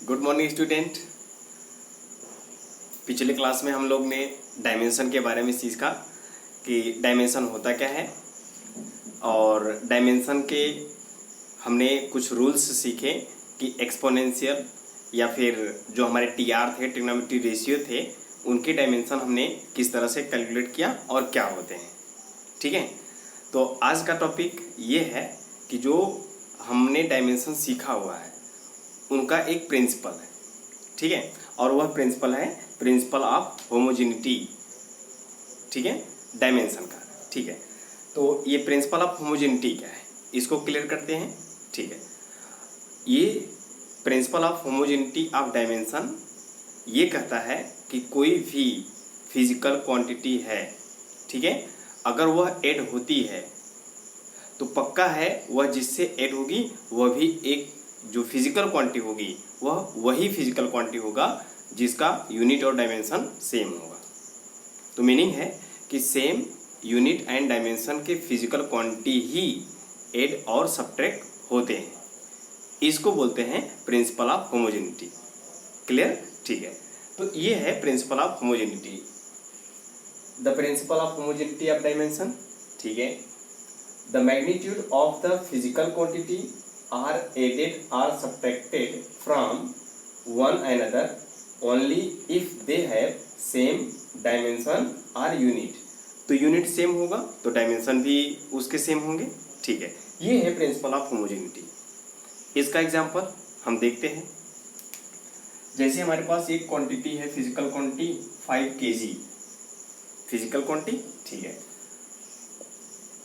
Good morning student. पिछले class में हम लोग ने डायमेंशन के बारे में सीखा कि डायमेंशन होता क्या है, और डायमेंशन के हमने कुछ रूल्स सीखे कि एक्सपोनेंशियल या फिर जो हमारे टीआर थे, ट्रिग्नोमेट्री रेशियो थे, उनके डायमेंशन हमने किस तरह से कैलकुलेट किया और क्या होते हैं। ठीक है, तो आज का टॉपिक ये है कि जो हमने डायमेंशन सीखा हुआ है उनका एक प्रिंसिपल है। ठीक है, और वह प्रिंसिपल है प्रिंसिपल ऑफ होमोजेनिटी। ठीक है, डायमेंशन का। ठीक है, तो ये प्रिंसिपल ऑफ होमोजेनिटी क्या है, इसको क्लियर करते हैं। ठीक है, ये principle of homogeneity of dimension ये कहता है कि कोई भी फिजिकल क्वांटिटी है, ठीक है, अगर वह ऐड होती है तो पक्का है वह जिससे ऐड होगी वह भी एक जो फिजिकल क्वांटिटी होगी वह वही फिजिकल क्वांटिटी होगा जिसका यूनिट और डायमेंशन सेम होगा। तो मीनिंग है कि सेम यूनिट एंड डायमेंशन के फिजिकल क्वांटिटी ही ऐड और सब्ट्रैक्ट होते हैं। इसको बोलते हैं प्रिंसिपल ऑफ होमोजेनिटी। क्लियर? ठीक है, तो ये है principle of homogeneity, the principle of homogeneity of dimension. ठीक है, the magnitude of the physical quantity are added or subtracted from one another only if they have same dimension or unit। तो unit same होगा तो dimension भी उसके same होंगे। ठीक है, ये है प्रिंसिपल ऑफ होमोजेनिटी। इसका एग्जांपल हम देखते हैं। जैसे हमारे पास एक क्वांटिटी है, physical quantity 5 kg physical quantity. ठीक है,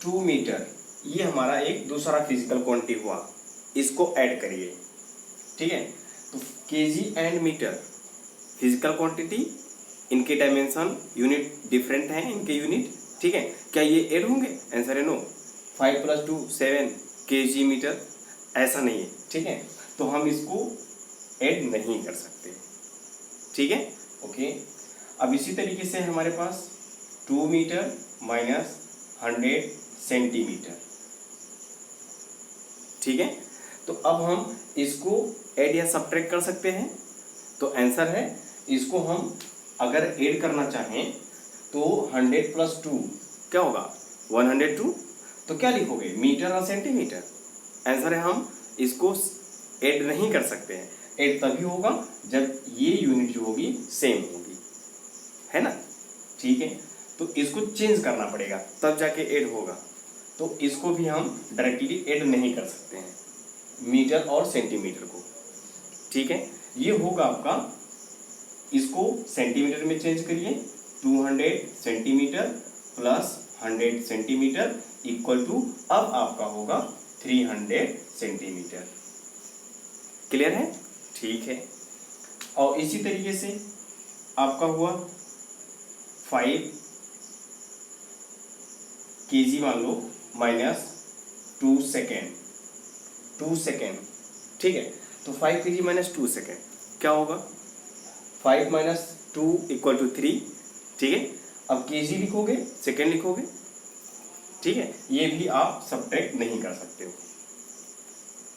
2 मीटर ये हमारा एक दूसरा फिजिकल क्वांटिटी हुआ, इसको ऐड करिए। ठीक है, तो KG and metre physical quantity, इनके डायमेंशन यूनिट डिफरेंट हैं, इनके यूनिट। ठीक है, क्या ये ऐड होंगे? आंसर है नो। 5 + 2 7 केजी मीटर, ऐसा नहीं है। ठीक है, तो हम इसको ऐड नहीं कर सकते। ठीक है, ओके। अब इसी तरीके से हमारे पास 2 मीटर माइनस 100 सेंटीमीटर। ठीक है, तो अब हम इसको ऐड या सब्ट्रैक्ट कर सकते हैं। तो आंसर है, इसको हम अगर ऐड करना चाहें तो 100 + 2 क्या होगा? 102। तो क्या लिखोगे, मीटर और सेंटीमीटर? आंसर है, हम इसको ऐड नहीं कर सकते हैं। ऐड तभी होगा जब ये यूनिट जो होगी सेम होगी, है ना। ठीक है, तो इसको चेंज करना पड़ेगा तब जाके ऐड होगा। तो इसको भी हम डायरेक्टली ऐड नहीं कर सकते हैं, मीटर और सेंटीमीटर को। ठीक है, ये होगा आपका, इसको सेंटीमीटर में चेंज करिए। 200 centimetre plus 100 centimetre equal to, अब आपका होगा 300 सेंटीमीटर। क्लियर है? ठीक है, और इसी तरीके से आपका हुआ 5 kg मान लो माइनस 2 सेकेंड। ठीक है, तो 5 kg माइनस 2 सेकेंड क्या होगा? 5 - 2 = 3। ठीक है, अब kg लिखोगे, सेकेंड लिखोगे। ठीक है, ये भी आप सब्ट्रैक्ट नहीं कर सकते हो।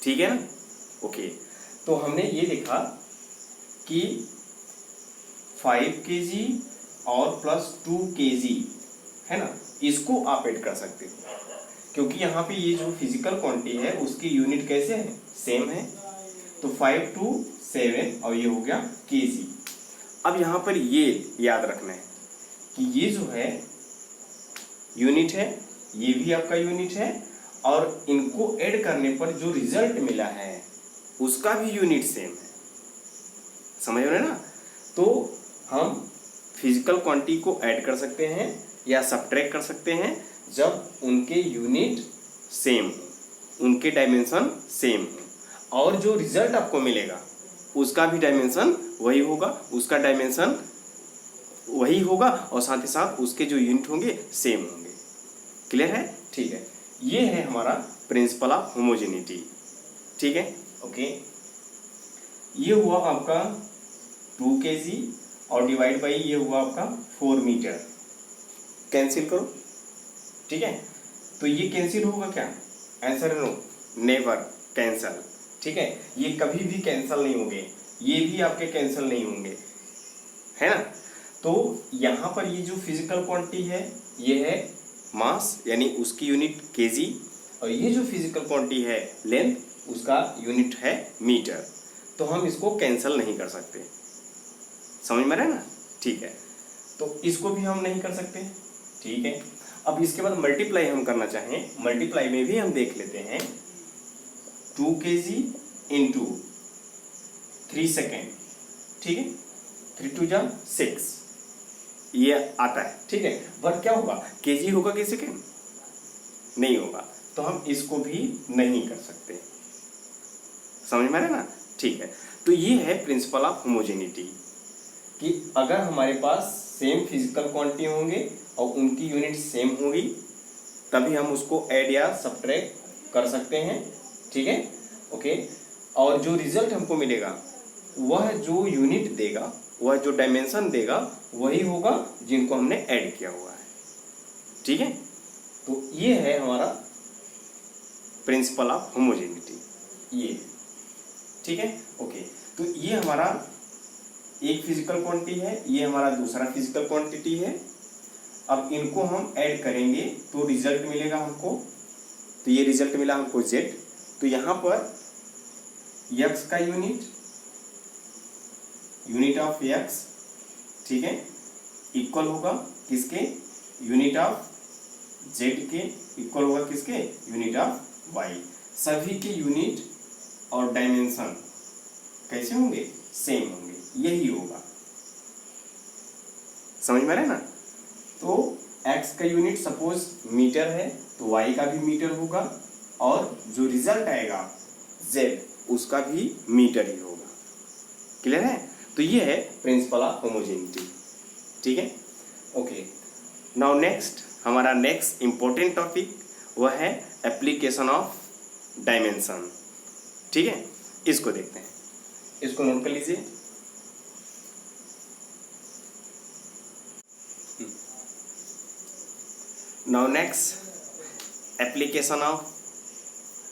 ठीक है ना, ओके। तो हमने ये देखा कि 5 kg और प्लस 2 kg है ना, इसको आप ऐड कर सकते हो, क्योंकि यहाँ पे ये जो फिजिकल क्वांटिटी है उसकी यूनिट कैसे है? सेम है। तो 5 to 7 और ये हो गया केजी। अब यहाँ पर ये याद रखना है कि ये जो है यूनिट है, ये भी आपका यूनिट है, और इनको ऐड करने पर जो रिजल्ट मिला है उसका भी यूनिट सेम है। समझ रहे ना? तो हम फिजिकल क्वांटिटी को ऐड कर सकते हैं या सब्ट्रैक्ट कर सकते हैं जब उनके यूनिट सेम हो, उनके डायमेंशन सेम हो, और जो रिजल्ट आपको मिलेगा उसका भी डायमेंशन वही होगा, उसका डायमेंशन वही होगा, और साथ ही साथ उसके जो यूनिट होंगे सेम होंगे। क्लियर है? ठीक है, ये है हमारा प्रिंसिपल ऑफ होमोजेनिटी। ठीक है, ओके। ये हुआ आपका 2 kg और डिवाइड बाई ये हुआ आपका 4 मीटर। कैंसिल करो। ठीक है, तो ये कैंसिल होगा क्या? Answer no, never cancel. ठीक है, ये कभी भी कैंसिल नहीं होंगे, ये भी आपके कैंसिल नहीं होंगे, है ना। तो यहाँ पर ये जो फिजिकल क्वांटिटी है ये है मास, यानी उसकी यूनिट केजी, और ये जो फिजिकल क्वांटिटी है लेंथ, उसका यूनिट है मीटर। तो हम इसको कैंसिल नहीं कर सकते, समझ में आ रहा है ना। ठीक है, तो इसको भी हम नहीं कर सकते। ठीक है, अब इसके बाद मल्टीप्लाई हम करना चाहें, मल्टीप्लाई में भी हम देख लेते हैं 2 kg इंटू 3 सेकेंड। ठीक है, 3 2 जा 6 ये आता है। ठीक है, बट क्या होगा, केजी होगा कि सेकेंड नहीं होगा, तो हम इसको भी नहीं कर सकते, समझ में आ रहा है ना। ठीक है, तो ये है प्रिंसिपल ऑफ होमोजेनिटी कि अगर हमारे पास सेम फिजिकल क्वांटिटी होंगे और उनकी यूनिट सेम होगी तभी हम उसको ऐड या सब्ट्रैक्ट कर सकते हैं। ठीक है, ओके। और जो रिजल्ट हमको मिलेगा वह जो यूनिट देगा, वह जो डायमेंशन देगा वही होगा जिनको हमने ऐड किया हुआ है। ठीक है, तो ये है हमारा प्रिंसिपल ऑफ होमोजेनिटी, ये। ठीक है, ओके। तो ये हमारा एक फिजिकल क्वांटिटी है, ये हमारा दूसरा फिजिकल क्वांटिटी है। अब इनको हम ऐड करेंगे तो रिजल्ट मिलेगा हमको, तो ये रिजल्ट मिला हमको z। तो यहाँ पर x का यूनिट ऑफ x, ठीक है, इक्वल होगा किसके, यूनिट ऑफ z के, इक्वल होगा किसके, यूनिट ऑफ y। सभी के यूनिट और डायमेंशन कैसे होंगे, सेम होंगे, यही होगा, समझ में आ रहा है ना। तो x का यूनिट सपोज मीटर है तो y का भी मीटर होगा, और जो रिजल्ट आएगा z उसका भी मीटर ही होगा। क्लियर है, तो ये है प्रिंसिपल ऑफ होमोजेनिटी। ठीक है, ओके। नाउ नेक्स्ट, हमारा नेक्स्ट इंपॉर्टेंट टॉपिक वह है एप्लीकेशन ऑफ डायमेंशन। ठीक है, इसको देखते हैं, इसको नोट कर लीजिए। Now next application of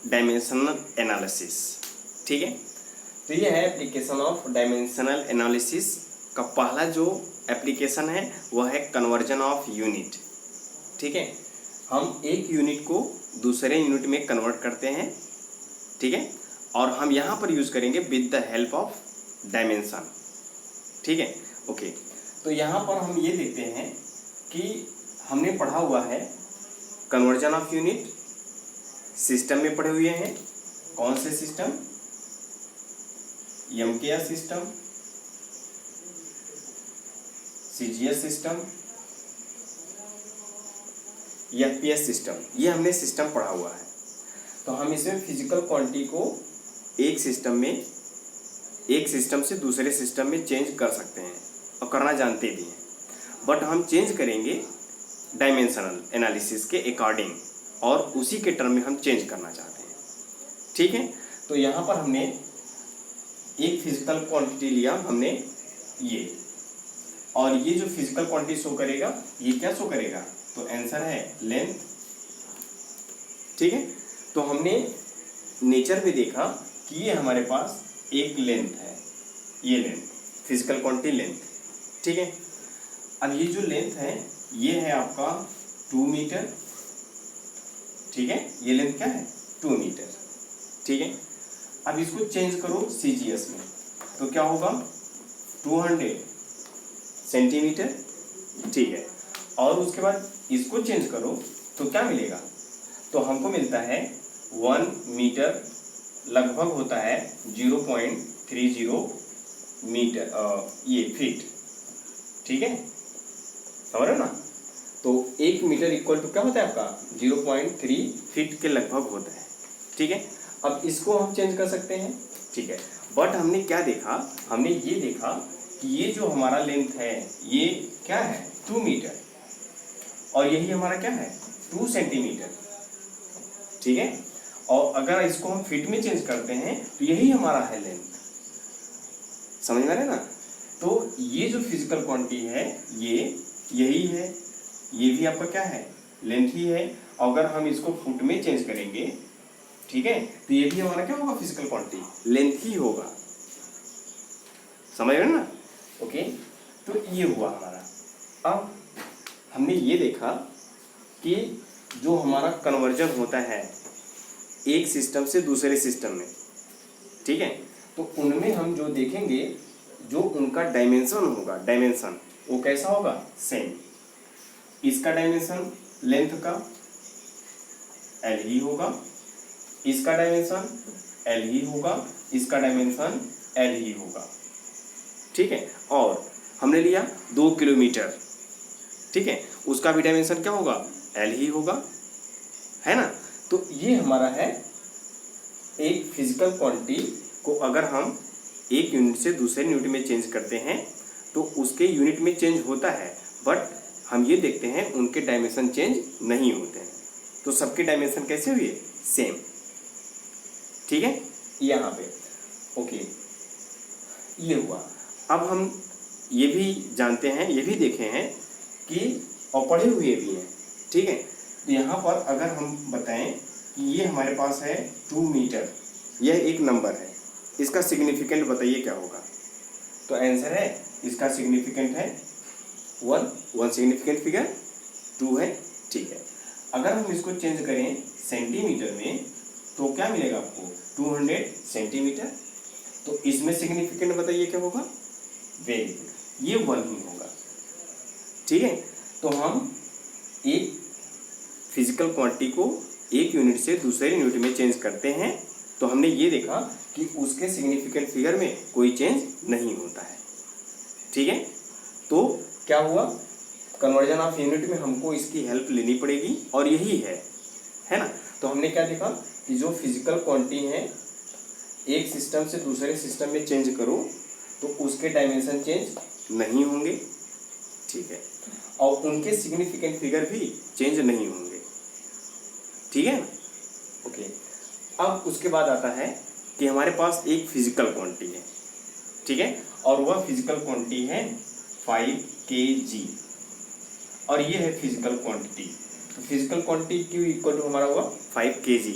dimensional analysis. ठीक है, तो ये है एप्लीकेशन ऑफ डायमेंशनल एनालिसिस का पहला जो एप्लीकेशन है वह है कन्वर्जन ऑफ यूनिट। ठीक है, हम एक यूनिट को दूसरे यूनिट में कन्वर्ट करते हैं। ठीक है, और हम यहाँ पर यूज करेंगे with the help of dimension. ठीक है, ओके। तो यहाँ पर हम ये देखते हैं कि हमने पढ़ा हुआ है कन्वर्जन ऑफ यूनिट, सिस्टम में पढ़े हुए हैं। कौन से system, MKS system, CGS system, FPS system, ये हमने सिस्टम पढ़ा हुआ है। तो हम इसमें फिजिकल क्वांटिटी को एक सिस्टम से दूसरे सिस्टम में चेंज कर सकते हैं और करना जानते भी हैं, बट हम चेंज करेंगे डायमेंशनल एनालिसिस के अकॉर्डिंग, और उसी के टर्म में हम चेंज करना चाहते हैं। ठीक है, तो यहाँ पर हमने एक फिजिकल क्वांटिटी लिया हमने ये, और ये जो फिजिकल क्वांटिटी शो करेगा ये क्या शो करेगा, तो आंसर है लेंथ। ठीक है, तो हमने नेचर में देखा कि ये हमारे पास एक लेंथ है, ये लेंथ फिजिकल क्वांटिटी लेंथ। ठीक है, अब ये जो लेंथ है ये है आपका 2 मीटर। ठीक है, ये लेंथ क्या है, 2 मीटर। ठीक है, अब इसको चेंज करो सीजीएस में तो क्या होगा, 200 सेंटीमीटर। ठीक है, और उसके बाद इसको चेंज करो तो क्या मिलेगा, तो हमको मिलता है 1 मीटर, लगभग होता है 0.30 मीटर, ये फीट। ठीक है, समझ रहे हो ना। तो 1 मीटर इक्वल टू क्या होता है आपका, 0.3 फीट के लगभग होता है। ठीक है, अब इसको हम चेंज कर सकते हैं। ठीक है, बट हमने क्या देखा, हमने ये देखा कि ये जो हमारा लेंथ है ये क्या है, 2 मीटर, और यही हमारा क्या है, 2 सेंटीमीटर। ठीक है, और अगर इसको हम फीट में चेंज करते हैं तो यही हमारा है लेंथ, समझ में आ रहा है ना। तो ये जो फिजिकल क्वांटिटी है ये यही है, ये भी आपका क्या है, लेंथ ही है। अगर हम इसको फुट में चेंज करेंगे, ठीक है, तो ये भी हमारा क्या होगा, फिजिकल क्वांटिटी लेंथ ही होगा। समझ रहे ना? ओके, तो ये हुआ हमारा। अब हमने ये देखा कि जो हमारा कन्वर्जन होता है एक सिस्टम से दूसरे सिस्टम में, ठीक है, तो उनमें हम जो देखेंगे जो उनका डायमेंशन होगा, डायमेंशन वो कैसा होगा? सेम। इसका डायमेंशन लेंथ का एल ही होगा, इसका डायमेंशन एल ही होगा, इसका डायमेंशन एल ही होगा, ठीक है। और हमने लिया 2 किलोमीटर, ठीक है, उसका भी डायमेंशन क्या होगा? एल ही होगा, है ना। तो ये हमारा है एक फिजिकल क्वांटिटी को अगर हम एक यूनिट से दूसरे यूनिट में चेंज करते हैं तो उसके यूनिट में चेंज होता है, बट हम ये देखते हैं उनके डायमेंशन चेंज नहीं होते हैं। तो सबके डायमेंशन कैसे हुए? सेम, ठीक है, यहाँ पे। ओके, ये हुआ। अब हम ये भी जानते हैं, ये भी देखे हैं कि और पढ़े हुए भी हैं, ठीक है। तो यहाँ पर अगर हम बताएं कि ये हमारे पास है 2 मीटर, यह एक नंबर है, इसका सिग्निफिकेंट बताइए क्या होगा? तो आंसर है इसका सिग्निफिकेंट है 1 सिग्निफिकेंट फिगर 2 है, ठीक है। अगर हम इसको चेंज करें सेंटीमीटर में तो क्या मिलेगा आपको? 200 सेंटीमीटर। तो इसमें सिग्निफिकेंट बताइए क्या होगा? वेरी गुड, ये 1 ही होगा, ठीक है। तो हम एक फिजिकल क्वांटिटी को एक यूनिट से दूसरे यूनिट में चेंज करते हैं तो हमने ये देखा कि उसके सिग्निफिकेंट फिगर में कोई चेंज नहीं होता है, ठीक है। तो क्या हुआ? कन्वर्जन ऑफ यूनिट में हमको इसकी हेल्प लेनी पड़ेगी और यही है ना। तो हमने क्या देखा कि जो फिजिकल क्वांटिटी है एक सिस्टम से दूसरे सिस्टम में चेंज करो तो उसके डायमेंशन चेंज नहीं होंगे, ठीक है, और उनके सिग्निफिकेंट फिगर भी चेंज नहीं होंगे, ठीक है। ओके, अब उसके बाद आता है कि हमारे पास एक फिजिकल क्वांटिटी है, ठीक है, और वह फिजिकल क्वांटिटी है 5 kg और ये है फिजिकल क्वांटिटी। तो physical quantity Q equal to हमारा हुआ 5 kg।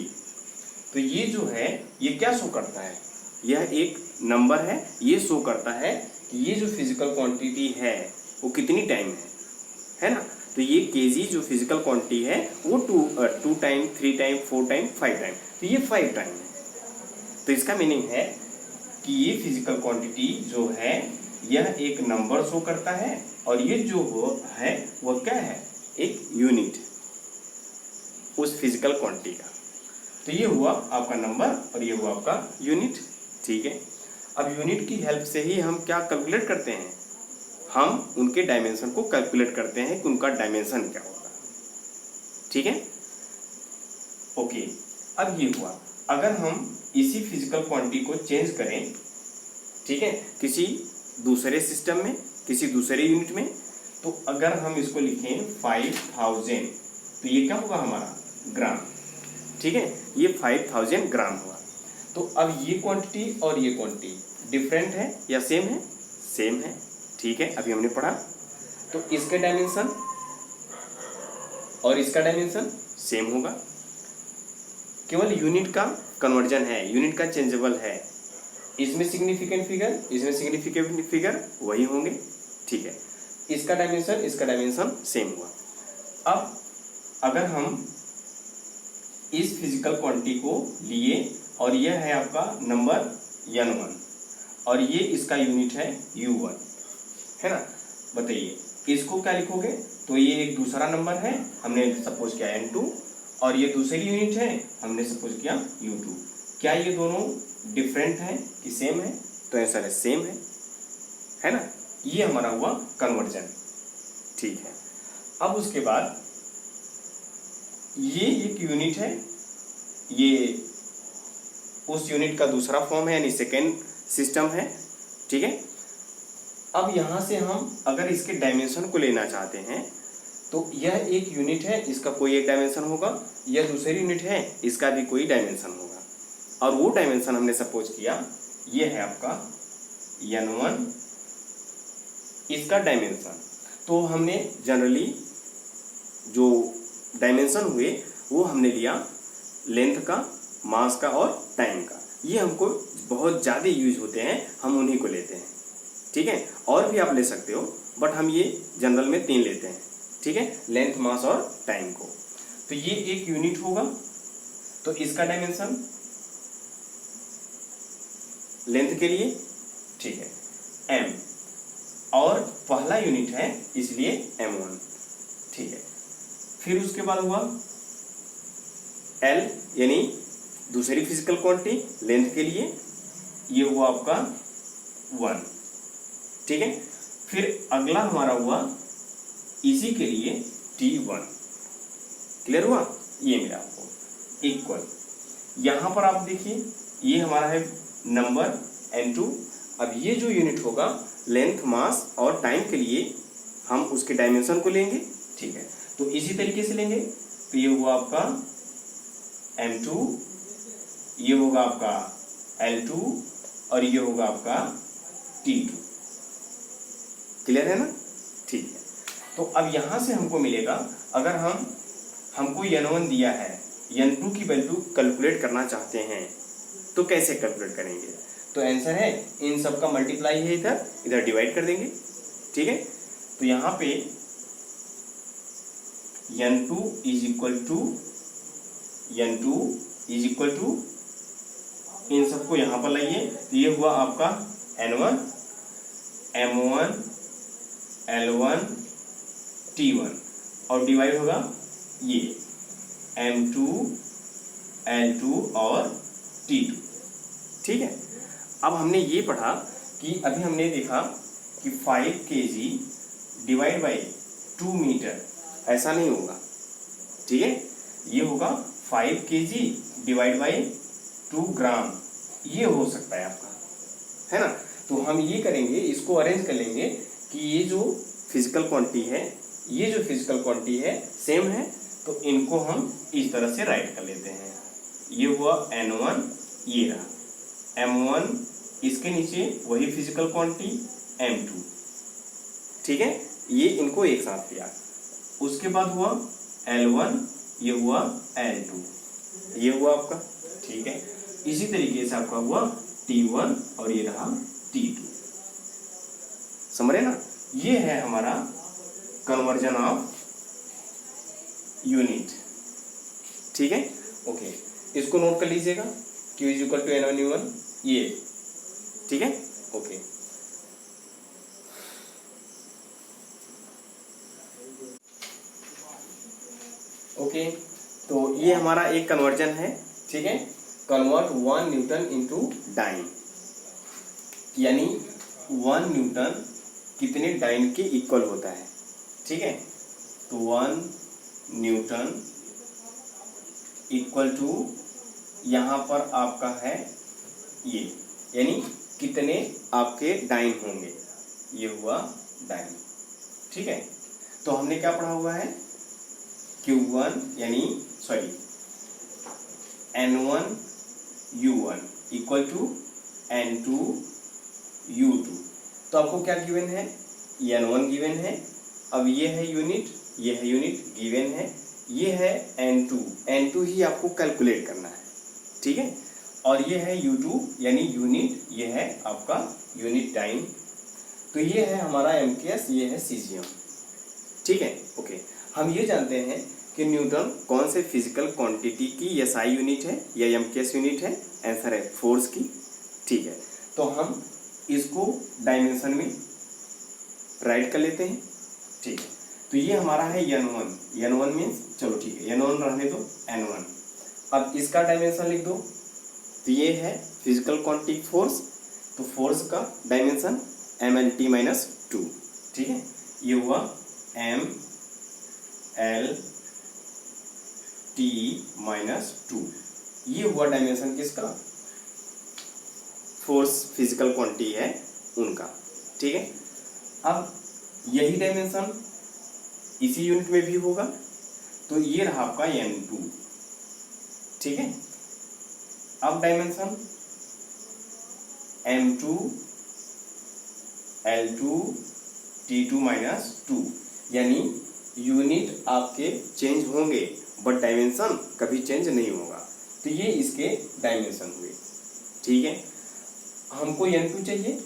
तो ये जो है ये क्या शो करता है? यह एक नंबर है, ये शो करता है कि ये जो फिजिकल क्वांटिटी है वो कितनी टाइम है ना। तो ये केजी जो फिजिकल क्वांटिटी है वो 2 टाइम, 3 टाइम, 4 टाइम, 5 टाइम, तो ये 5 टाइम है। तो इसका मीनिंग है कि ये फिजिकल क्वांटिटी जो है यह एक नंबर शो करता है और ये जो है वह क्या है? एक यूनिट उस फिजिकल क्वांटिटी का। तो ये हुआ आपका नंबर और ये हुआ आपका यूनिट, ठीक है। अब यूनिट की हेल्प से ही हम क्या कैलकुलेट करते हैं? हम उनके डायमेंशन को कैलकुलेट करते हैं कि उनका डायमेंशन क्या होगा, ठीक है। ओके, अब ये हुआ। अगर हम इसी फिजिकल क्वांटिटी को चेंज करें, ठीक है, किसी दूसरे सिस्टम में, किसी दूसरे यूनिट में, तो अगर हम इसको लिखें 5000 तो ये क्या होगा हमारा? ग्राम, ठीक है, ये 5000 ग्राम हुआ। तो अब ये क्वांटिटी और ये क्वांटिटी डिफरेंट है या सेम है? सेम है, ठीक है, अभी हमने पढ़ा। तो इसके डायमेंशन और इसका डायमेंशन सेम होगा, केवल यूनिट का कन्वर्जन है, यूनिट का चेंजेबल है। इसमें सिग्निफिकेंट फिगर, इसमें सिग्निफिकेंट फिगर वही होंगे, ठीक है। इसका डायमेंशन सेम हुआ। अब अगर हम इस फिजिकल क्वांटिटी को लिए और यह है आपका नंबर n1 और ये इसका यूनिट है u1, है ना। बताइए इसको क्या लिखोगे? तो ये एक दूसरा नंबर है, हमने सपोज किया n2 और ये दूसरी यूनिट है, हमने सपोज किया u2। क्या ये दोनों डिफरेंट हैं कि सेम है? तो आंसर है सेम है ना। ये हमारा हुआ कन्वर्जन, ठीक है। अब उसके बाद ये एक यूनिट है, ये उस यूनिट का दूसरा फॉर्म है यानी सेकेंड सिस्टम है, ठीक है। अब यहाँ से हम अगर इसके डायमेंशन को लेना चाहते हैं तो यह एक यूनिट है, इसका कोई एक डायमेंशन होगा, यह दूसरी यूनिट है, इसका भी कोई डायमेंशन होगा, और वो डायमेंशन हमने सपोज किया ये है आपका n1, इसका डायमेंशन। तो हमने जनरली जो डायमेंशन हुए वो हमने लिया लेंथ का, मास का और टाइम का। ये हमको बहुत ज़्यादा यूज होते हैं, हम उन्हीं को लेते हैं, ठीक है, और भी आप ले सकते हो, बट हम ये जनरल में 3 लेते हैं, ठीक है, लेंथ, मास और टाइम को। तो ये एक यूनिट होगा, तो इसका डायमेंशन लेंथ के लिए, ठीक है, m, और पहला यूनिट है इसलिए m1, ठीक है। फिर उसके बाद हुआ l, यानी दूसरी फिजिकल क्वांटिटी लेंथ के लिए, ये हुआ आपका 1, ठीक है। फिर अगला हमारा हुआ इसी के लिए T1, क्लियर हुआ, ये मेरा आपको इक्वल। यहां पर आप देखिए ये हमारा है नंबर n2। अब ये जो यूनिट होगा लेंथ, मास और टाइम के लिए हम उसके डायमेंशन को लेंगे, ठीक है। तो इसी तरीके से लेंगे, तो ये हुआ आपका m2, ये होगा आपका l2 और ये होगा आपका T2, क्लियर है ना, ठीक है। तो अब यहां से हमको मिलेगा, अगर हमको n1 दिया है, n2 की वैल्यू कैलकुलेट करना चाहते हैं तो कैसे कैलकुलेट करेंगे? तो आंसर है इन सब का मल्टीप्लाई है, इधर डिवाइड कर देंगे, ठीक है। तो यहाँ पे n2 इज इक्वल टू इन सबको यहाँ पर लाइए, तो ये हुआ आपका n1, m1, l1, t1 और डिवाइड होगा ये m2, l2 और t2, ठीक है। अब हमने ये पढ़ा कि अभी हमने देखा कि 5 kg डिवाइड बाई 2 मीटर ऐसा नहीं होगा, ठीक है, ये होगा 5 kg डिवाइड बाई 2 ग्राम, ये हो सकता है आपका, है ना। तो हम ये करेंगे, इसको अरेंज कर लेंगे कि ये जो फिजिकल क्वांटिटी है, ये जो फिजिकल क्वांटिटी है सेम है, तो इनको हम इस तरह से राइट कर लेते हैं। ये हुआ n1, ये रहा m1, इसके नीचे वही फिजिकल क्वांटिटी m2, ठीक है, ये इनको एक साथ लिया। उसके बाद हुआ l1, ये हुआ l2, ये हुआ आपका, ठीक है। इसी तरीके से आपका हुआ T1 और ये रहा T2, समझ रहे ना। ये है हमारा कन्वर्जन ऑफ यूनिट, ठीक है, ओके। इसको नोट कर लीजिएगा, Q is equal to N1 U1, ये, ठीक है, ओके। ओके, तो ये हमारा एक कन्वर्जन है, ठीक है, कन्वर्ट 1 न्यूटन इनटू डाइन, यानी 1 न्यूटन कितने डाइन के इक्वल होता है, ठीक है। तो 1 न्यूटन इक्वल टू यहाँ पर आपका है ये, यानी कितने आपके डाइन होंगे, ये हुआ डाइन, ठीक है। तो हमने क्या पढ़ा हुआ है, Q1 यानी sorry N1 U1 equal to N2 U2। तो आपको क्या गिवन है, N1 गिवन है, अब ये है यूनिट, ये है यूनिट गिवन है, ये है N2 ही आपको कैलकुलेट करना है, ठीक है, और ये है U2 यानी यूनिट, ये है आपका यूनिट टाइम। तो ये है हमारा MKS, ये है CGM, ठीक है, ओके। हम ये जानते हैं कि न्यूटन कौन से फिजिकल क्वांटिटी की SI यूनिट है या MKS यूनिट है, आंसर है फोर्स की, ठीक है। तो हम इसको डायमेंशन में राइट कर लेते हैं, ठीक है। तो ये हमारा है N1 मीन्स, चलो ठीक है, N1 रहने दो, N1। अब इसका डायमेंशन लिख दो, तो ये है फिजिकल क्वांटिटी फोर्स, तो फोर्स का डायमेंशन mLT-2, ठीक है, ये हुआ mLT-2, ये हुआ डायमेंशन किसका, फोर्स फिजिकल क्वांटिटी है उनका, ठीक है। अब यही डायमेंशन इसी यूनिट में भी होगा, तो ये रहा आपका N2, ठीक है। अब डायमेंशन M2 L2 T2-2, यानी यूनिट आपके चेंज होंगे बट डायमेंशन कभी चेंज नहीं होगा, तो ये इसके डायमेंशन हुए, ठीक है। हमको N2 चाहिए,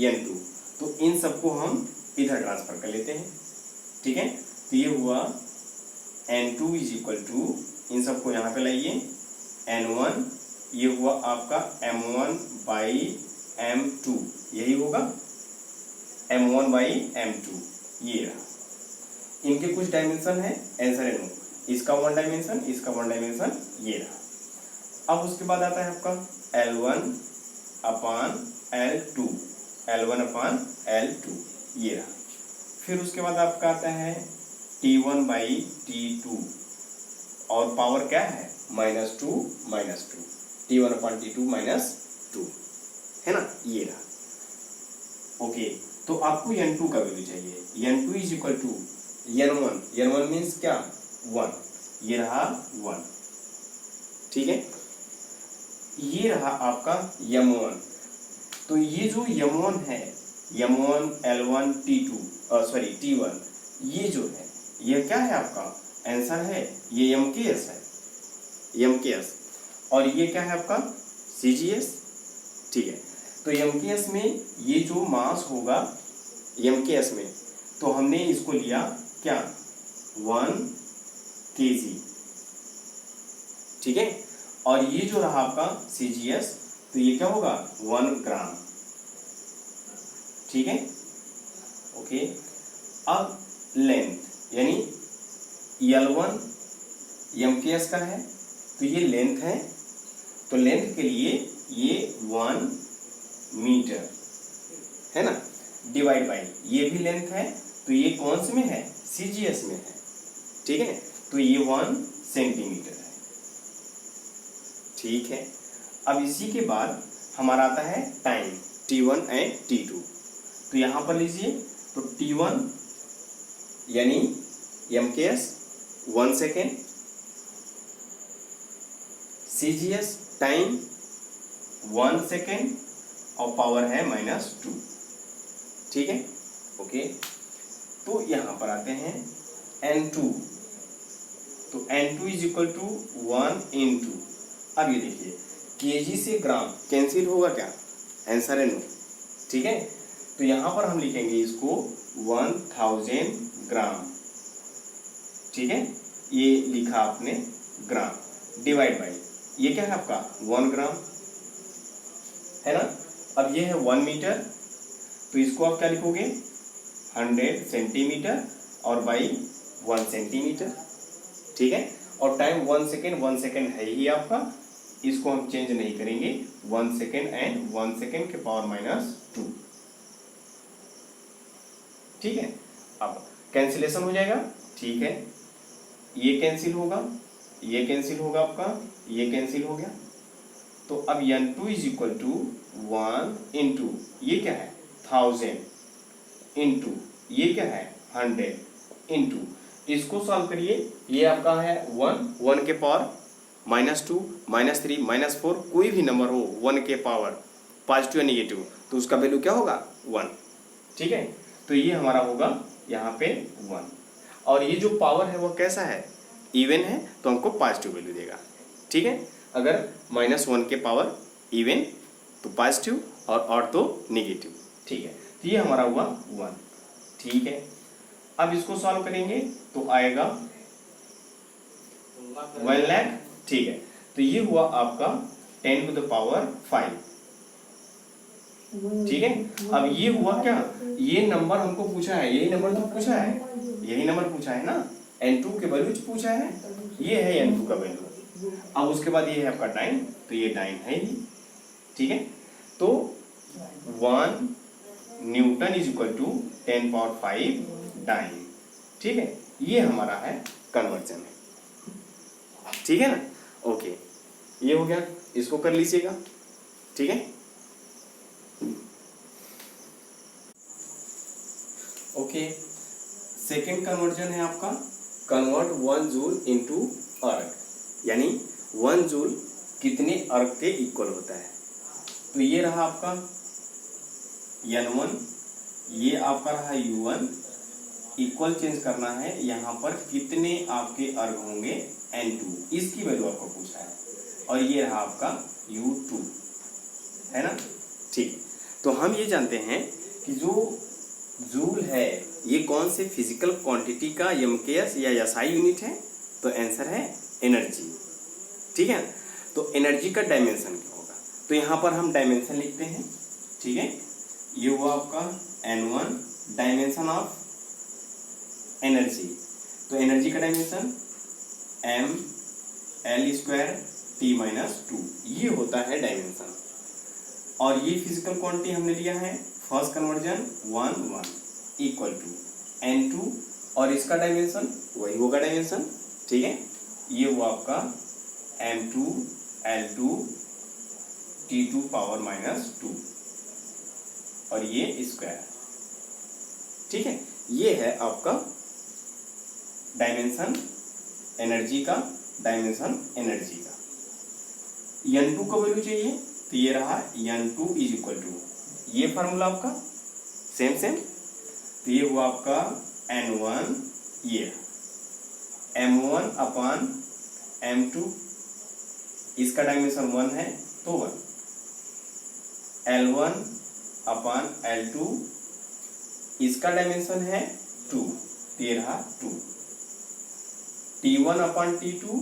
N2, तो इन सबको हम इधर ट्रांसफर कर लेते हैं, ठीक है। तो ये हुआ N2 इज इक्वल टू, इन सबको यहाँ पे लाइए, N1, ये हुआ आपका M1 बाई M2, यही होगा M1 बाई M2, ये रहा। इनके कुछ डायमेंशन है, आंसर है नो। इसका 1 डायमेंशन, इसका 1 डायमेंशन, ये रहा। अब उसके बाद आता है आपका L1 अपान L2, L1 अपान L2, ये रहा। फिर उसके बाद आपका आता है T1 बाई T2, और पावर क्या है, -2 -2, T1 अपान T2 -2, है ना, ये रहा। ओके, तो आपको N2 का वैल्यू चाहिए। N2 is equal to N1, N1 means क्या, 1, ये रहा 1, ठीक है। ये रहा आपका M1, तो ये जो M1 है, M1 L1 T1, ये जो है ये क्या है आपका आंसर है, ये MKS है, MKS, और ये क्या है आपका CGS, ठीक है। तो MKS में ये जो मास होगा MKS में, तो हमने इसको लिया क्या, 1 kg, ठीक है। और ये जो रहा आपका CGS, तो ये क्या होगा 1 ग्राम, ठीक है। ओके, अब लेंथ यानी L1 MKS का है, तो ये लेंथ है, तो लेंथ के लिए ये 1 मीटर है ना, डिवाइड बाई ये भी लेंथ है, तो ये कौन से में है, CGS में है, ठीक है। तो ये 1 सेंटीमीटर है, ठीक है। अब इसी के बाद हमारा आता है टाइम T1 एंड T2, तो यहां पर लीजिए, तो T1 यानी MKS 1 second, CGS time 1 second, और पावर है -2, ठीक है। ओके, तो यहां पर आते हैं N2, तो N2 is equal to 1 into, अब ये देखिए केजी से ग्राम कैंसिल होगा क्या, आंसर है नो, ठीक है। तो यहां पर हम लिखेंगे इसको 1000 ग्राम, ठीक है, ये लिखा आपने ग्राम, डिवाइड बाई ये क्या है आपका 1 ग्राम, है ना। अब ये है 1 मीटर, तो इसको आप क्या लिखोगे 100 सेंटीमीटर और बाई 1 सेंटीमीटर, ठीक है। और टाइम 1 सेकेंड है ही आपका, इसको हम चेंज नहीं करेंगे, 1 सेकेंड एंड 1 सेकेंड के पावर -2, ठीक है। अब कैंसिलेशन हो जाएगा, ठीक है, ये कैंसिल होगा, ये कैंसिल होगा आपका, ये कैंसिल हो गया। तो अब N2 is equal to 1 into ये क्या है 1000 इंटू ये क्या है 100 इंटू, इसको सॉल्व करिए, ये आपका है 1 के पावर -2 -3 -4, कोई भी नंबर हो 1 के पावर पॉजिटिव या निगेटिव, तो उसका वैल्यू क्या होगा 1, ठीक है। तो ये हमारा होगा यहाँ पे 1, और ये जो पावर है वो कैसा है, इवन है, तो हमको पॉजिटिव वैल्यू देगा, ठीक है। अगर -1 के पावर इवन तो पॉजिटिव, और तो निगेटिव, ठीक है। तो ये हमारा हुआ 1, ठीक है। अब इसको सॉल्व करेंगे तो आएगा 1 लाख, ठीक है। तो ये हुआ आपका 10 टू द पावर 5, ठीक है। अब ये हुआ क्या, ये नंबर हमको पूछा है, यही नंबर तो पूछा है, यही नंबर पूछा है ना, N2 के वैल्यू पूछा है, ये है N2 का वैल्यू। अब उसके बाद ये है आपका टाइम, तो ये टाइम है ही, ठीक है। तो 1 newton is equal to 10 power 5 time, ठीक है। ये हमारा है कन्वर्जन है, ठीक है ना। ओके, ये हो गया, इसको कर लीजिएगा, ठीक है। ओके, सेकेंड कन्वर्जन है आपका कन्वर्ट 1 जूल इनटू अर्ग, यानी 1 जूल कितने अर्ग के इक्वल होता है। तो ये रहा आपका N1, ये आपका रहा U1, इक्वल चेंज करना है, यहाँ पर कितने आपके अर्ग होंगे N2, इसकी वैल्यू आपको पूछा है, और ये रहा आपका U2, है ना, ठीक। तो हम ये जानते हैं कि जो जूल है ये कौन से फिजिकल क्वांटिटी का एमकेएस या एसआई यूनिट है, तो आंसर है एनर्जी। ठीक है, तो एनर्जी का डायमेंशन क्या होगा, तो यहां पर हम डायमेंशन लिखते हैं। ठीक है, ये हुआ आपका N1 डायमेंशन ऑफ एनर्जी। तो एनर्जी का डायमेंशन mL²T-2 ये होता है डायमेंशन। और ये फिजिकल क्वांटिटी हमने लिया है first conversion 1 equal to N2 और इसका डायमेंशन वही होगा डायमेंशन। ठीक है, ये हुआ आपका M2L2T2⁻² और ये स्क्वायर। ठीक है, ये है आपका डायमेंशन एनर्जी का, डायमेंशन एनर्जी का। N2 का वैल्यू चाहिए तो ये रहा N2 इज इक्वल टू, ये फार्मूला आपका सेम तो ये हुआ आपका N1, ये M1/M2, इसका डायमेंशन 1 है तो 1, L1/L2, इसका डायमेंशन है 2 तो ये रहा 2, T1/T2,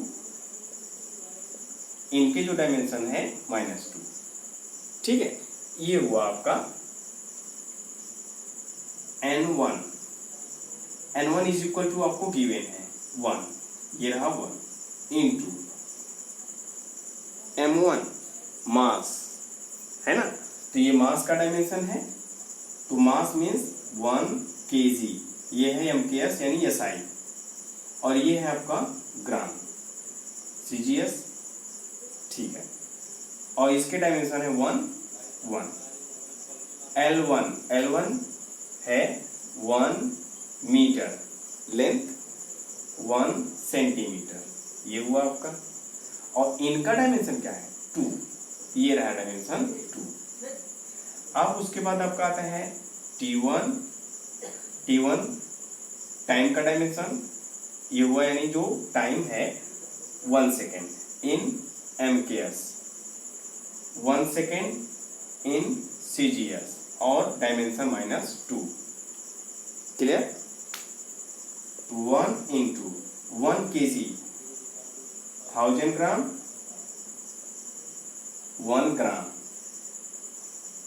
इनके जो डायमेंशन है -2। ठीक है, ये हुआ आपका N1 इज इक्वल टू आपको गिवन है 1, ये रहा 1 इंटू M1 मास है ना, तो ये मास का डायमेंशन है, तो मास मीन्स 1 kg, ये है MKS यानी SI, और ये है आपका ग्राम CGS। ठीक है, और इसके डायमेंशन है 1 L1 है 1 मीटर, लेंथ 1 सेंटीमीटर, ये हुआ आपका, और इनका डायमेंशन क्या है 2, ये रहा डायमेंशन 2। अब उसके बाद आपका आता है T1 टाइम का डायमेंशन, ये हुआ यानी जो टाइम है 1 second in MKS, 1 second in CGS और डायमेंशन -2। क्लियर, 1 इंटू 1 kg 1000 ग्राम 1 ग्राम,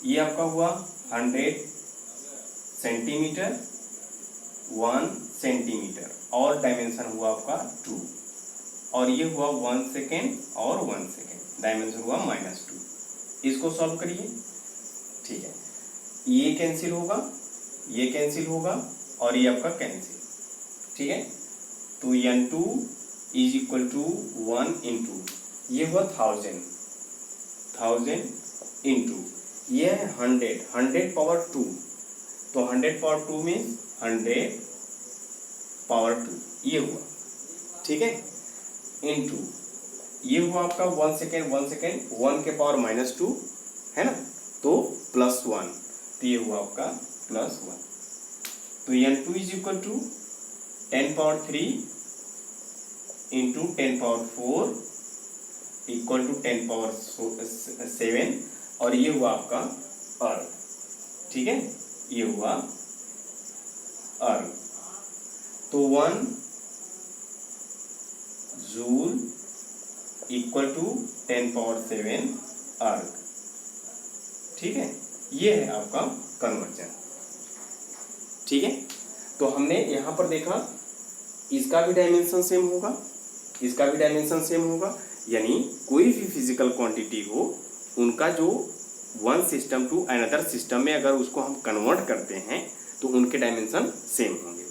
ये आपका हुआ 100 सेंटीमीटर 1 सेंटीमीटर, और डायमेंशन हुआ आपका 2, और ये हुआ 1 सेकेंड और 1 सेकेंड, डायमेंशन हुआ -2। इसको सॉल्व करिए। ठीक है, ये कैंसिल होगा, ये कैंसिल होगा, और ये आपका कैंसिल। ठीक है, तो N2 is equal to 1 into, ये हुआ 1000 इंटू, ये है 100 पावर 2, तो 100 पावर 2 मीन्स 100 पावर 2, ये हुआ। ठीक है, इंटू ये हुआ आपका 1 सेकेंड 1 के पावर -2 है ना, तो +1, तो ये हुआ आपका +1, तो N2 is equal to 10 power 3 into 10 power 4 equal to 10 power 7, और ये हुआ आपका अर्थ। ठीक है, ये हुआ अर्थ, तो 1 जूल इक्वल टू 10 पावर 7 अर्थ। ठीक है, ये है आपका कन्वर्जन। ठीक है, तो हमने यहां पर देखा इसका भी डायमेंशन सेम होगा, इसका भी डायमेंशन सेम होगा, यानी कोई भी फिजिकल क्वांटिटी हो उनका जो one system to another system में अगर उसको हम कन्वर्ट करते हैं तो उनके डायमेंशन सेम होंगे।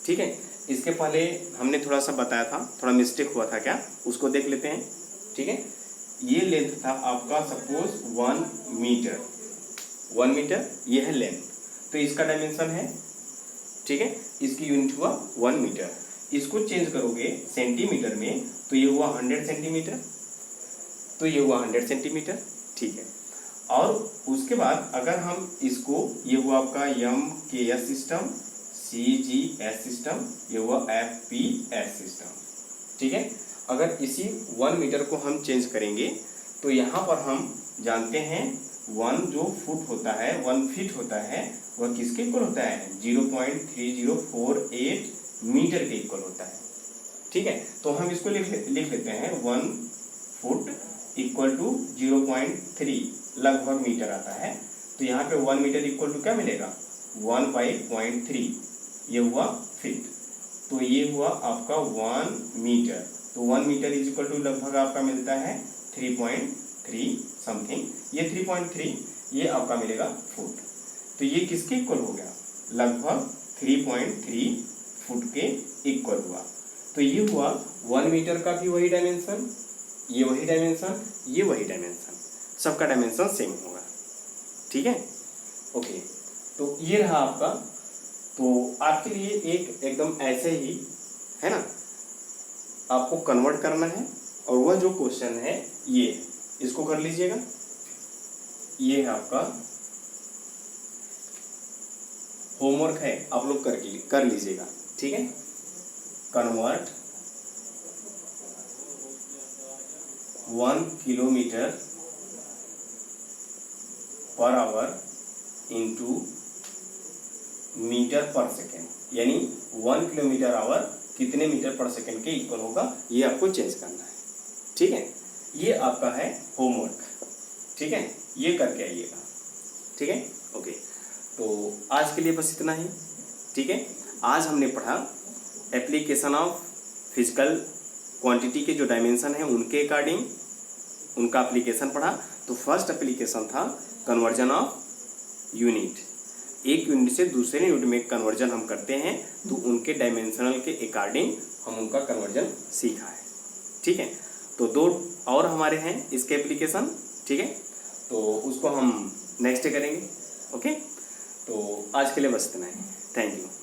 ठीक है, इसके पहले हमने थोड़ा सा बताया था, थोड़ा मिस्टेक हुआ था क्या, उसको देख लेते हैं। ठीक है, ये लेंथ था आपका सपोज 1 मीटर, ये है लेंथ, तो इसका डायमेंशन है। ठीक है, इसकी यूनिट हुआ 1 मीटर, इसको चेंज करोगे सेंटीमीटर में तो ये हुआ 100 सेंटीमीटर, तो ये हुआ 100 सेंटीमीटर। ठीक है, और उसके बाद अगर हम इसको, ये हुआ आपका MKS सिस्टम, CGS सिस्टम, ये हुआ FPS सिस्टम। ठीक है, अगर इसी 1 मीटर को हम चेंज करेंगे तो यहाँ पर हम जानते हैं 1 जो फुट होता है, 1 फीट होता है, वह किसके इक्वल होता है? 0.3048 मीटर के इक्वल होता है। ठीक है, तो हम इसको लिख लेते हैं 1 फुट इक्वल टू 0.3 लगभग मीटर आता है। तो यहाँ पे 1 मीटर इक्वल टू क्या मिलेगा? 1/0.3, ये हुआ फीट। तो ये हुआ आपका 1 मीटर। तो 1 मीटर इज इक्वल टू लगभग आपका मिलता है 3.3 समथिंग। ये 3.3 ये आपका मिलेगा फुट। तो ये किसके इक्वल हो गया? लगभग 3.3 फुट के इक्वल हुआ। तो ये हुआ 1 मीटर का भी वही डायमेंशन, ये वही डायमेंशन, ये वही डायमेंशन, सबका डायमेंशन सेम होगा। ठीक है, ओके। तो ये रहा आपका। तो आपके लिए एक एकदम ऐसे ही है ना, आपको कन्वर्ट करना है। और वह जो क्वेश्चन है ये है, इसको कर लीजिएगा। ये है आपका होमवर्क है, आप लोग कर लीजिएगा। ठीक है, convert 1 kilometre per hour into metre per second, यानी 1 किलोमीटर आवर कितने मीटर पर सेकेंड के इक्वल होगा, ये आपको चेंज करना है। ठीक है, ये आपका है होमवर्क। ठीक है, ये करके आइएगा। ठीक है, ओके। तो आज के लिए बस इतना ही। ठीक है, आज हमने पढ़ा एप्लीकेशन ऑफ फिजिकल क्वांटिटी के जो डायमेंशन है उनके अकॉर्डिंग उनका एप्लीकेशन पढ़ा। तो फर्स्ट एप्लीकेशन था कन्वर्जन ऑफ यूनिट। एक यूनिट से दूसरे यूनिट में कन्वर्जन हम करते हैं, तो उनके डायमेंशनल के अकॉर्डिंग हम उनका कन्वर्जन सीखा है। ठीक है, तो 2 और हमारे हैं इसके एप्लीकेशन। ठीक है, तो उसको हम नेक्स्ट डे करेंगे। ओके, तो आज के लिए बस इतना ही। Thank you.